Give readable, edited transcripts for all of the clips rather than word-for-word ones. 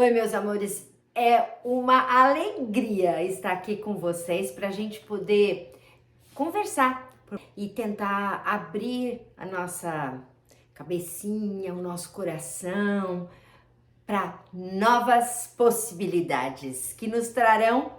Oi, meus amores, é uma alegria estar aqui com vocês para a gente poder conversar e tentar abrir a nossa cabecinha, o nosso coração para novas possibilidades que nos trarão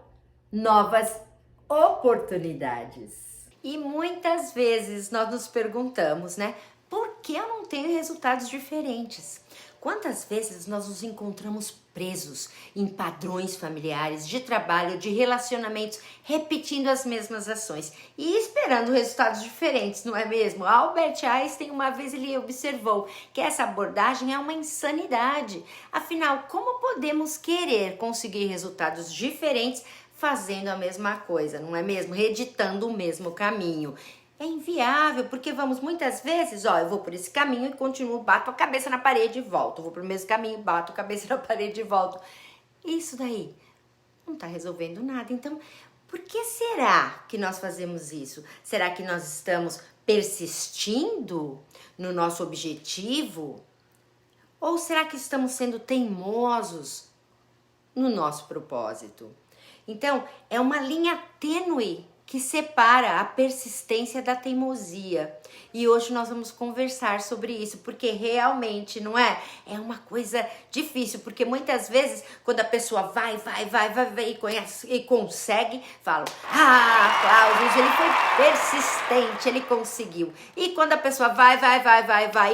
novas oportunidades. E muitas vezes nós nos perguntamos, né? Por que eu não tenho resultados diferentes? Quantas vezes nós nos encontramos presos em padrões familiares, de trabalho, de relacionamentos, repetindo as mesmas ações e esperando resultados diferentes, não é mesmo? Albert Einstein uma vez ele observou que essa abordagem é uma insanidade. Afinal, como podemos querer conseguir resultados diferentes fazendo a mesma coisa, não é mesmo? Reeditando o mesmo caminho. É inviável, porque vamos muitas vezes, eu vou por esse caminho e continuo, bato a cabeça na parede e volto. Vou pro mesmo caminho, bato a cabeça na parede e volto. Isso daí não tá resolvendo nada. Então, por que será que nós fazemos isso? Será que nós estamos persistindo no nosso objetivo? Ou será que estamos sendo teimosos no nosso propósito? Então, é uma linha tênue que separa a persistência da teimosia. E hoje nós vamos conversar sobre isso, porque realmente, não é? É uma coisa difícil, porque muitas vezes, quando a pessoa vai e consegue, falam, Cláudio, ele foi persistente, ele conseguiu. E quando a pessoa vai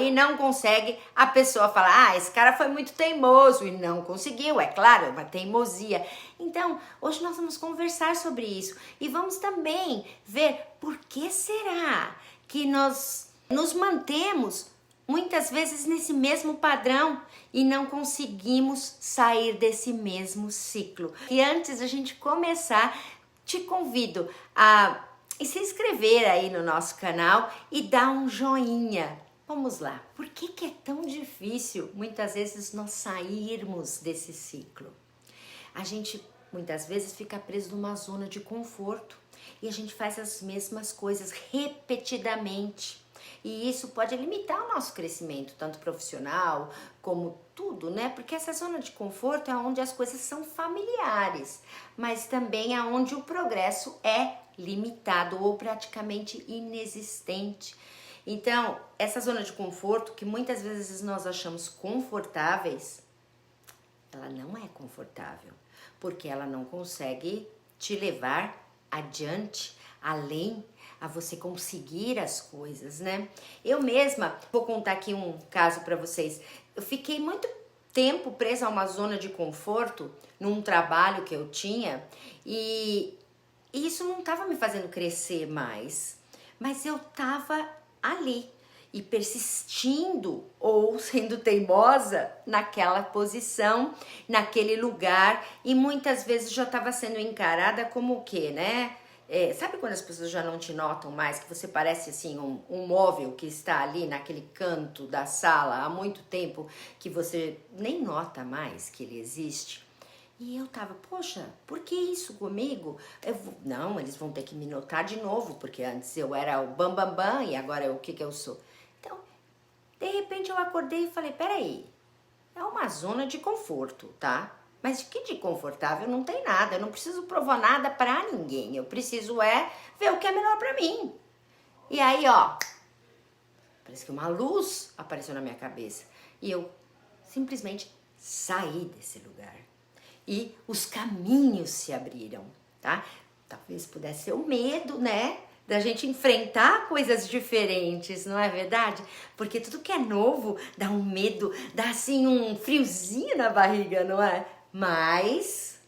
e não consegue, a pessoa fala, esse cara foi muito teimoso e não conseguiu, é claro, é uma teimosia. Então, hoje nós vamos conversar sobre isso e vamos também ver por que será que nós nos mantemos muitas vezes nesse mesmo padrão e não conseguimos sair desse mesmo ciclo. E antes da gente começar, te convido a se inscrever aí no nosso canal e dar um joinha. Vamos lá, por que é tão difícil muitas vezes nós sairmos desse ciclo? A gente muitas vezes fica preso numa zona de conforto e a gente faz as mesmas coisas repetidamente. E isso pode limitar o nosso crescimento, tanto profissional como tudo, né? Porque essa zona de conforto é onde as coisas são familiares, mas também é onde o progresso é limitado ou praticamente inexistente. Então, essa zona de conforto que muitas vezes nós achamos confortáveis, ela não é confortável, porque ela não consegue te levar adiante, além a você conseguir as coisas, né? Eu mesma, vou contar aqui um caso para vocês. Eu fiquei muito tempo presa a uma zona de conforto num trabalho que eu tinha e isso não estava me fazendo crescer mais, mas eu estava ali e persistindo ou sendo teimosa naquela posição, naquele lugar, e muitas vezes já estava sendo encarada como o quê, né? Sabe quando as pessoas já não te notam mais, que você parece assim um móvel que está ali naquele canto da sala há muito tempo, que você nem nota mais que ele existe? E eu tava, poxa, por que isso comigo? Não, eles vão ter que me notar de novo, porque antes eu era o bam e agora o que eu sou? Então, de repente eu acordei e falei, peraí, é uma zona de conforto, tá? Mas de confortável não tem nada, eu não preciso provar nada pra ninguém, eu preciso ver o que é melhor pra mim. E aí, parece que uma luz apareceu na minha cabeça e eu simplesmente saí desse lugar. E os caminhos se abriram, tá? Talvez pudesse ser o medo, né? Da gente enfrentar coisas diferentes, não é verdade? Porque tudo que é novo dá um medo, dá assim um friozinho na barriga, não é? Mas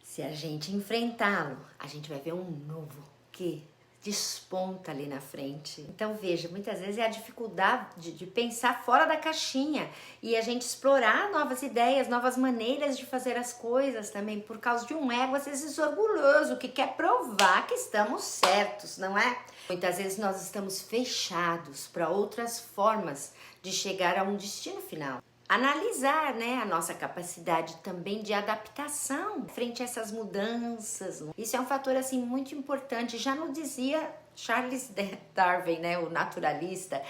se a gente enfrentá-lo, a gente vai ver um novo que desponta ali na frente. Então veja, muitas vezes é a dificuldade de pensar fora da caixinha e a gente explorar novas ideias, novas maneiras de fazer as coisas também, por causa de um ego às vezes orgulhoso, que quer provar que estamos certos, não é? Muitas vezes nós estamos fechados para outras formas de chegar a um destino final. Analisar, né, a nossa capacidade também de adaptação frente a essas mudanças. Isso é um fator assim muito importante. Já não dizia Charles Darwin, né, o naturalista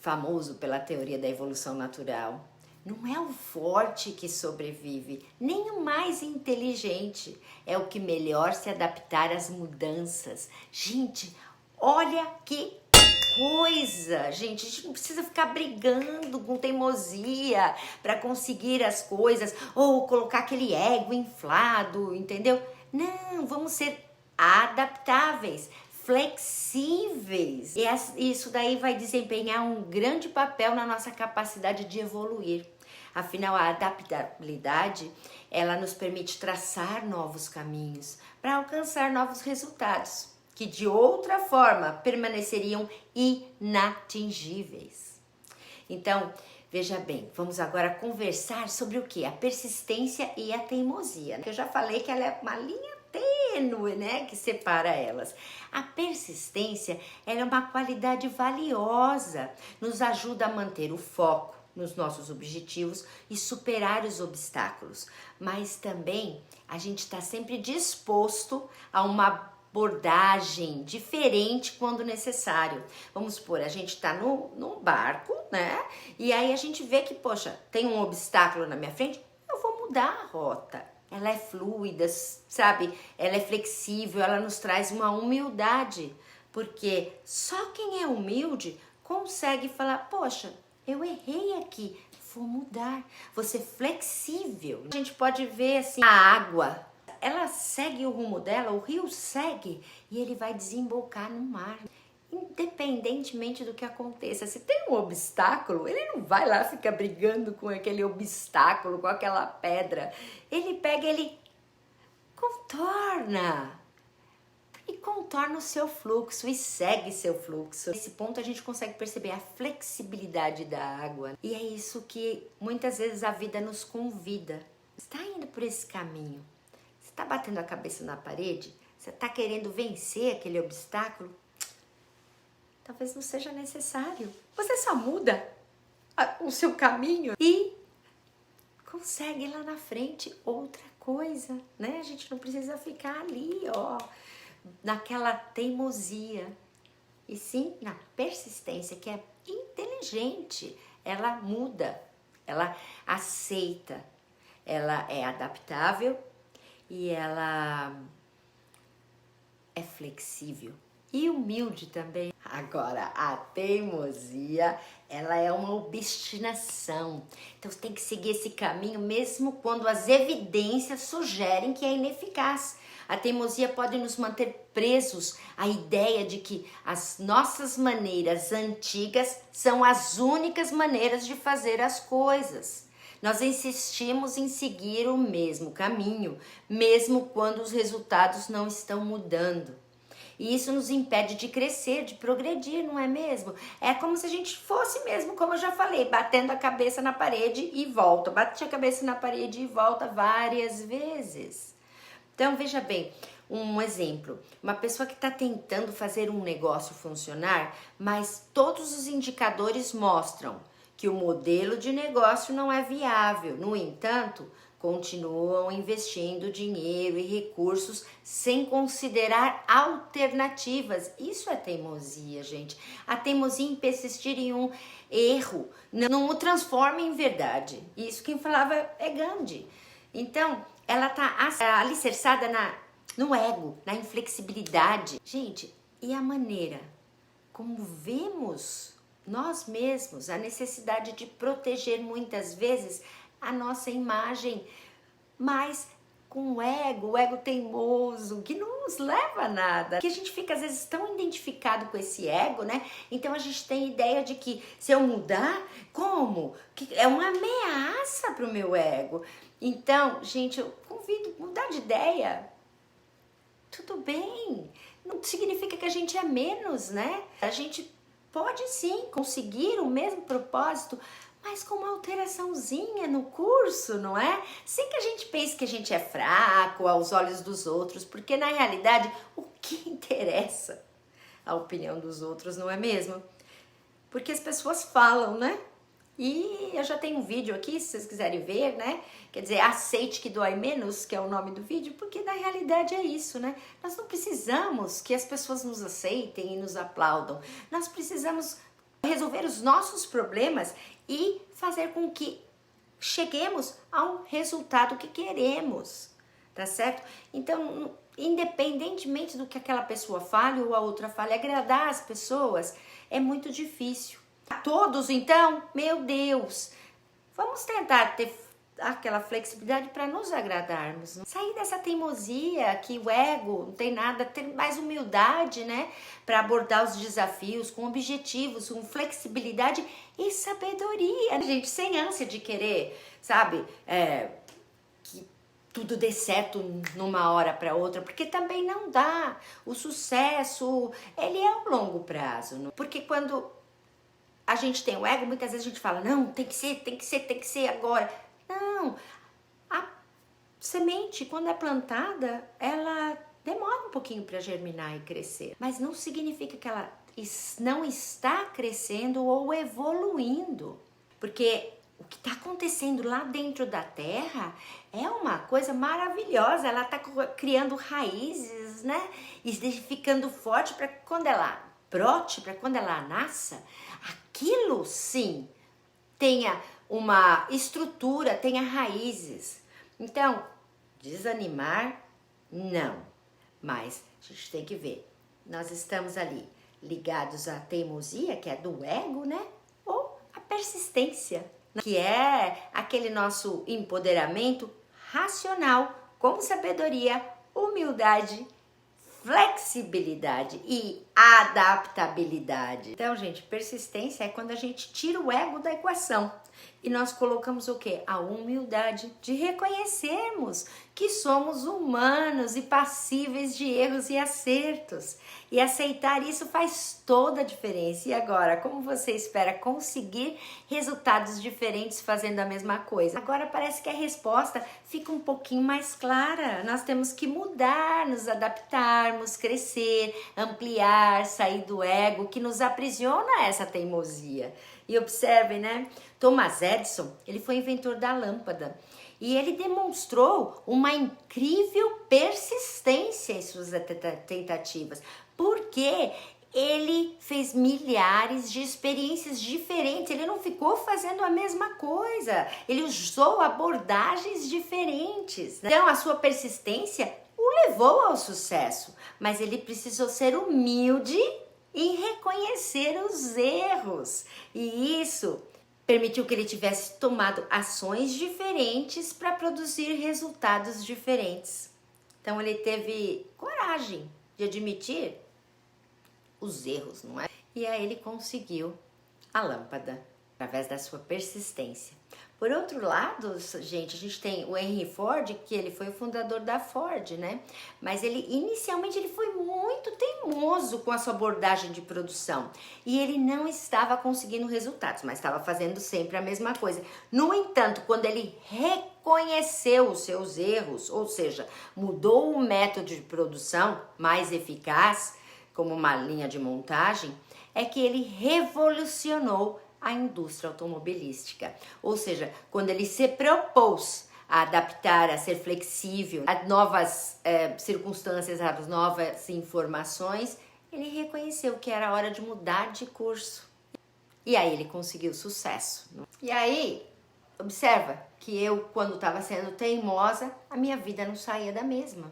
famoso pela teoria da evolução natural. Não é o forte que sobrevive, nem o mais inteligente. É o que melhor se adaptar às mudanças. Gente, olha que coisa, gente. A gente não precisa ficar brigando com teimosia para conseguir as coisas ou colocar aquele ego inflado, entendeu? Não, vamos ser adaptáveis, flexíveis. E isso daí vai desempenhar um grande papel na nossa capacidade de evoluir. Afinal, a adaptabilidade, ela nos permite traçar novos caminhos para alcançar novos resultados, que de outra forma permaneceriam inatingíveis. Então, veja bem, vamos agora conversar sobre o que? A persistência e a teimosia. Eu já falei que ela é uma linha tênue, né, que separa elas. A persistência, ela é uma qualidade valiosa, nos ajuda a manter o foco nos nossos objetivos e superar os obstáculos, mas também a gente está sempre disposto a uma abordagem diferente quando necessário. Vamos supor, a gente está num barco, né? E aí a gente vê que, poxa, tem um obstáculo na minha frente, eu vou mudar a rota. Ela é fluida, sabe? Ela é flexível, ela nos traz uma humildade, porque só quem é humilde consegue falar, poxa, eu errei aqui, vou mudar, vou ser flexível. A gente pode ver assim, a água, ela segue o rumo dela, o rio segue e ele vai desembocar no mar. Independentemente do que aconteça, se tem um obstáculo, ele não vai lá ficar brigando com aquele obstáculo, com aquela pedra. Ele pega, ele contorna. E contorna o seu fluxo e segue seu fluxo. Nesse ponto a gente consegue perceber a flexibilidade da água. E é isso que muitas vezes a vida nos convida. Você está indo por esse caminho, você está batendo a cabeça na parede, você está querendo vencer aquele obstáculo, talvez não seja necessário. Você só muda o seu caminho e consegue lá na frente outra coisa, né? A gente não precisa ficar ali, ó, naquela teimosia, e sim na persistência, que é inteligente. Ela muda, ela aceita, ela é adaptável e ela é flexível e humilde também. Agora, a teimosia, ela é uma obstinação. Então, você tem que seguir esse caminho mesmo quando as evidências sugerem que é ineficaz. A teimosia pode nos manter presos à ideia de que as nossas maneiras antigas são as únicas maneiras de fazer as coisas. Nós insistimos em seguir o mesmo caminho, mesmo quando os resultados não estão mudando. E isso nos impede de crescer, de progredir, não é mesmo? É como se a gente fosse mesmo, como eu já falei, batendo a cabeça na parede e volta. Bate a cabeça na parede e volta várias vezes. Então, veja bem, um exemplo. Uma pessoa que está tentando fazer um negócio funcionar, mas todos os indicadores mostram que o modelo de negócio não é viável. No entanto, continuam investindo dinheiro e recursos sem considerar alternativas. Isso é teimosia, gente. A teimosia em persistir em um erro não o transforma em verdade. Isso quem falava é Gandhi. Então, ela está alicerçada no ego, na inflexibilidade. Gente, e a maneira como vemos nós mesmos, a necessidade de proteger muitas vezes a nossa imagem, mas com o ego teimoso, que não nos leva a nada. Que a gente fica às vezes tão identificado com esse ego, né? Então a gente tem ideia de que se eu mudar, como? Que é uma ameaça para o meu ego. Então, gente, eu convido a mudar de ideia. Tudo bem, não significa que a gente é menos, né? A gente pode sim conseguir o mesmo propósito, mas com uma alteraçãozinha no curso, não é? Sem que a gente pense que a gente é fraco aos olhos dos outros, porque na realidade o que interessa a opinião dos outros, não é mesmo? Porque as pessoas falam, né? E eu já tenho um vídeo aqui, se vocês quiserem ver, né? Quer dizer, aceite que dói menos, que é o nome do vídeo, porque na realidade é isso, né? Nós não precisamos que as pessoas nos aceitem e nos aplaudam. Nós precisamos resolver os nossos problemas e fazer com que cheguemos ao resultado que queremos, tá certo? Então, independentemente do que aquela pessoa fale ou a outra fale, agradar as pessoas é muito difícil. A todos, então, meu Deus, vamos tentar ter aquela flexibilidade para nos agradarmos. Sair dessa teimosia que o ego não tem nada, ter mais humildade, né? Para abordar os desafios com objetivos, com flexibilidade e sabedoria. Gente, sem ânsia de querer, sabe? Que tudo dê certo numa hora para outra, porque também não dá. O sucesso, ele é a longo prazo. Não? Porque quando a gente tem o ego, muitas vezes a gente fala, não, tem que ser agora. Não, a semente, quando é plantada, ela demora um pouquinho para germinar e crescer. Mas não significa que ela não está crescendo ou evoluindo. Porque o que está acontecendo lá dentro da terra é uma coisa maravilhosa. Ela está criando raízes, né? E ficando forte para quando ela brote, para quando ela nasça, aquilo sim tenha uma estrutura, tenha raízes. Então, desanimar, não. Mas a gente tem que ver. Nós estamos ali ligados à teimosia, que é do ego, né? Ou à persistência, que é aquele nosso empoderamento racional, com sabedoria, humildade, flexibilidade e adaptabilidade. Então, gente, persistência é quando a gente tira o ego da equação e nós colocamos o quê? A humildade de reconhecermos que somos humanos e passíveis de erros e acertos. E aceitar isso faz toda a diferença. E agora, como você espera conseguir resultados diferentes fazendo a mesma coisa? Agora parece que a resposta fica um pouquinho mais clara. Nós temos que mudar, nos adaptarmos, crescer, ampliar, sair do ego que nos aprisiona a essa teimosia. E observem, né? Thomas Edison, ele foi inventor da lâmpada e ele demonstrou uma incrível persistência em suas tentativas, porque ele fez milhares de experiências diferentes, ele não ficou fazendo a mesma coisa, ele usou abordagens diferentes. Então, a sua persistência o levou ao sucesso, mas ele precisou ser humilde e reconhecer os erros. E isso permitiu que ele tivesse tomado ações diferentes para produzir resultados diferentes. Então ele teve coragem de admitir os erros, não é? E aí ele conseguiu a lâmpada através da sua persistência. Por outro lado, gente, a gente tem o Henry Ford, que ele foi o fundador da Ford, né? Mas ele, inicialmente, ele foi muito teimoso com a sua abordagem de produção. E ele não estava conseguindo resultados, mas estava fazendo sempre a mesma coisa. No entanto, quando ele reconheceu os seus erros, ou seja, mudou o método de produção mais eficaz, como uma linha de montagem, é que ele revolucionou a indústria automobilística. Ou seja, quando ele se propôs a adaptar, a ser flexível a novas circunstâncias, a novas informações, ele reconheceu que era hora de mudar de curso. E aí ele conseguiu sucesso. E aí, observa que eu, quando estava sendo teimosa, a minha vida não saía da mesma.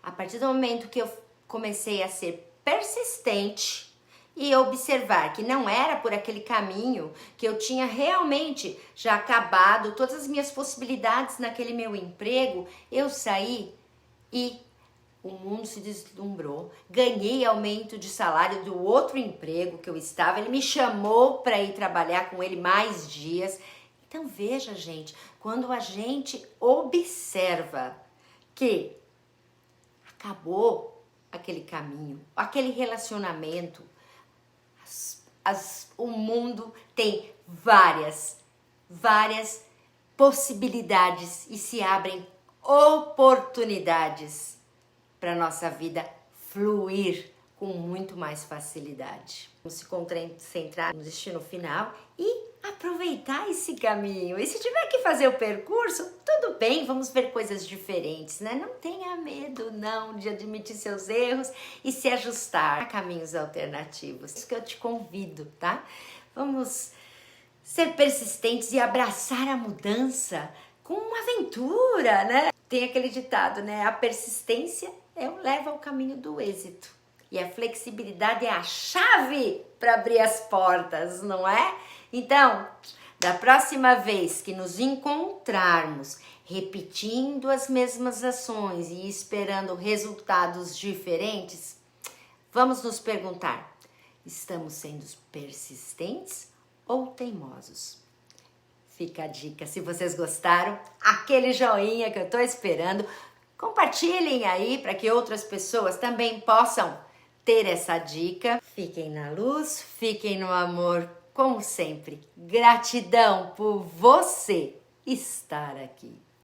A partir do momento que eu comecei a ser persistente e observar que não era por aquele caminho, que eu tinha realmente já acabado todas as minhas possibilidades naquele meu emprego, eu saí e o mundo se deslumbrou, ganhei aumento de salário do outro emprego que eu estava, ele me chamou para ir trabalhar com ele mais dias. Então veja, gente, quando a gente observa que acabou aquele caminho, aquele relacionamento, o mundo tem várias possibilidades e se abrem oportunidades para nossa vida fluir com muito mais facilidade. Vamos se concentrar no destino final e aproveitar esse caminho. E se tiver que fazer o percurso, tudo bem, vamos ver coisas diferentes, né? Não tenha medo, não, de admitir seus erros e se ajustar a caminhos alternativos. Isso que eu te convido, tá? Vamos ser persistentes e abraçar a mudança com uma aventura, né? Tem aquele ditado, né? A persistência leva ao caminho do êxito. E a flexibilidade é a chave para abrir as portas, não é? Então, da próxima vez que nos encontrarmos repetindo as mesmas ações e esperando resultados diferentes, vamos nos perguntar: estamos sendo persistentes ou teimosos? Fica a dica, se vocês gostaram, aquele joinha que eu tô esperando, compartilhem aí para que outras pessoas também possam ter essa dica. Fiquem na luz, fiquem no amor, como sempre. Gratidão por você estar aqui.